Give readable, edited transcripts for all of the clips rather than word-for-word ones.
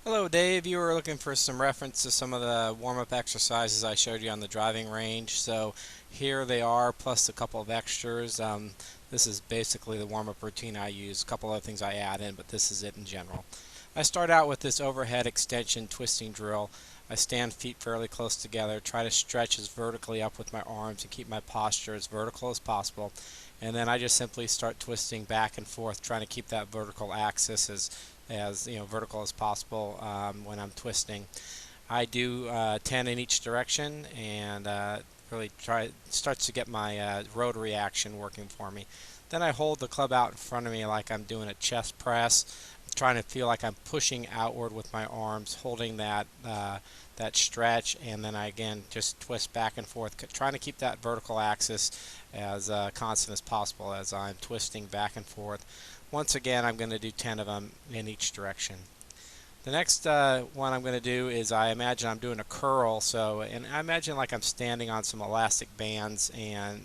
Hello Dave, you were looking for some reference to some of the warm-up exercises I showed you on the driving range. So here they are, plus a couple of extras. This is basically the warm-up routine I use. A couple other things I add in, but this is it in general. I start out with this overhead extension twisting drill. I stand feet fairly close together, try to stretch as vertically up with my arms and keep my posture as vertical as possible. And then I just simply start twisting back and forth, trying to keep that vertical axis as vertical as possible when I'm twisting. I do 10 in each direction and really starts to get my rotary action working for me. Then I hold the club out in front of me like I'm doing a chest press, trying to feel like I'm pushing outward with my arms, holding that stretch, and then I again just twist back and forth, trying to keep that vertical axis as constant as possible as I'm twisting back and forth. Once again, I'm going to do 10 of them in each direction. The next one I'm going to do is I imagine I'm doing a curl. And I imagine like I'm standing on some elastic bands and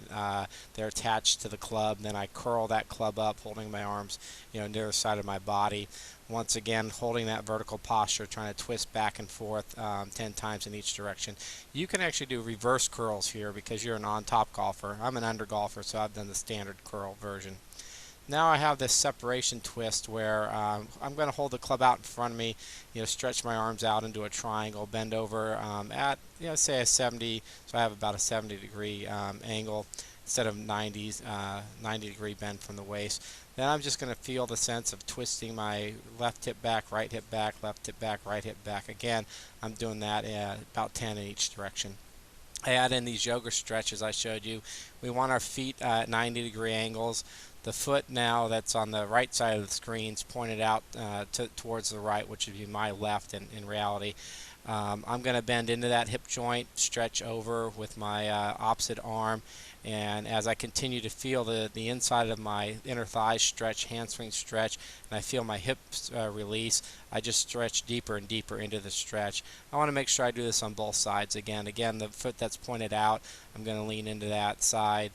they're attached to the club. Then I curl that club up, holding my arms, near the side of my body. Once again, holding that vertical posture, trying to twist back and forth 10 times in each direction. You can actually do reverse curls here because you're an on-top golfer. I'm an under golfer, so I've done the standard curl version. Now I have this separation twist where I'm going to hold the club out in front of me, stretch my arms out into a triangle, bend over at, say a 70, so I have about a 70-degree angle instead of 90-degree bend from the waist. Then I'm just going to feel the sense of twisting my left hip back, right hip back, left hip back, right hip back. Again, I'm doing that about 10 in each direction. I add in these yoga stretches I showed you. We want our feet at 90-degree angles. The foot now that's on the right side of the screen is pointed out towards the right, which would be my left in reality. I'm going to bend into that hip joint, stretch over with my opposite arm, and as I continue to feel the inside of my inner thighs stretch, hamstring stretch, and I feel my hips release, I just stretch deeper and deeper into the stretch. I want to make sure I do this on both sides again. Again, the foot that's pointed out, I'm going to lean into that side,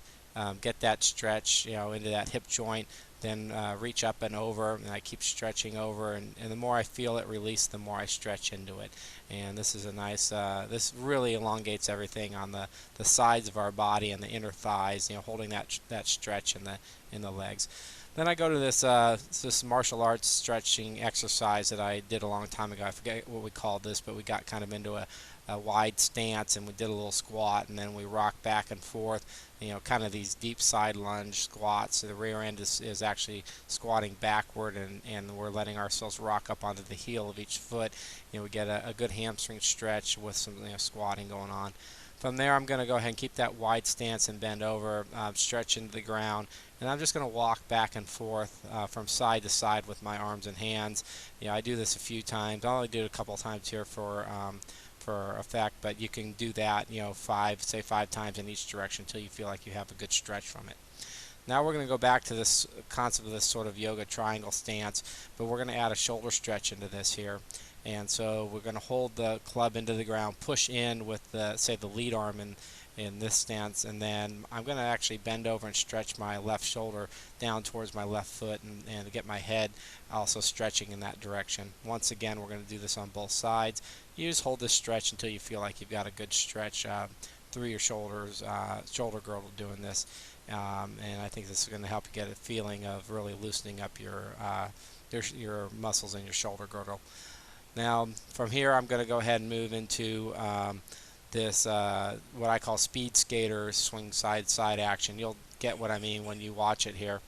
get that stretch, into that hip joint, then reach up and over, and I keep stretching over, and the more I feel it release, the more I stretch into it. And this is a nice, this really elongates everything on the sides of our body and the inner thighs, holding that stretch in the legs. Then I go to this martial arts stretching exercise that I did a long time ago. I forget what we called this, but we got kind of into a wide stance and we did a little squat, and then we rock back and forth, kind of these deep side lunge squats. So the rear end is actually squatting backward, and we're letting ourselves rock up onto the heel of each foot. We get a good hamstring stretch with some squatting going on. From there, I'm going to go ahead and keep that wide stance and bend over, stretch into the ground, and I'm just going to walk back and forth from side to side with my arms and hands. I do this a few times. I only do it a couple of times here for effect, but you can do that, say 5 times in each direction until you feel like you have a good stretch from it. Now we're going to go back to this concept of this sort of yoga triangle stance, but we're going to add a shoulder stretch into this here. And so we're going to hold the club into the ground, push in with say the lead arm in this stance, and then I'm going to actually bend over and stretch my left shoulder down towards my left foot and get my head also stretching in that direction. Once again, we're going to do this on both sides. You just hold this stretch until you feel like you've got a good stretch through your shoulders, shoulder girdle doing this. And I think this is going to help you get a feeling of really loosening up your muscles in your shoulder girdle. Now, from here, I'm going to go ahead and move into this what I call speed skater swing side action. You'll get what I mean when you watch it here.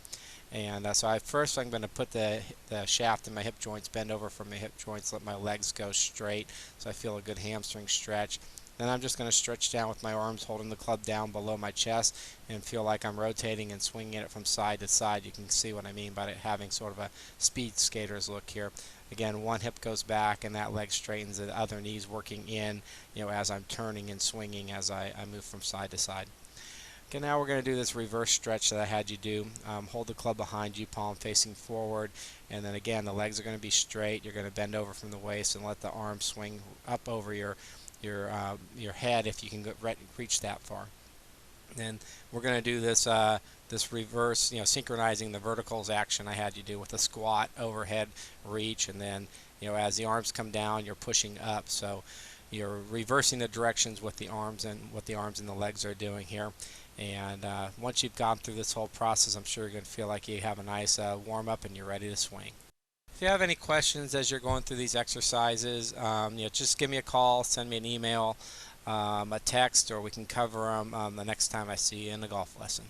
And so first I'm going to put the shaft in my hip joints, bend over from my hip joints, let my legs go straight so I feel a good hamstring stretch. Then I'm just going to stretch down with my arms, holding the club down below my chest, and feel like I'm rotating and swinging it from side to side. You can see what I mean by it having sort of a speed skater's look here. Again, one hip goes back and that leg straightens, the other knee's working in, as I'm turning and swinging as I move from side to side. Okay, now we're going to do this reverse stretch that I had you do. Hold the club behind you, palm facing forward, and then again the legs are going to be straight. You're going to bend over from the waist and let the arm swing up over your head if you can reach that far. Then we're going to do this reverse, synchronizing the verticals action I had you do with a squat, overhead reach, and then as the arms come down, you're pushing up. So you're reversing the directions what the arms and the legs are doing here. And once you've gone through this whole process, I'm sure you're going to feel like you have a nice warm up and you're ready to swing. If you have any questions as you're going through these exercises, just give me a call, send me an email, a text, or we can cover them the next time I see you in a golf lesson.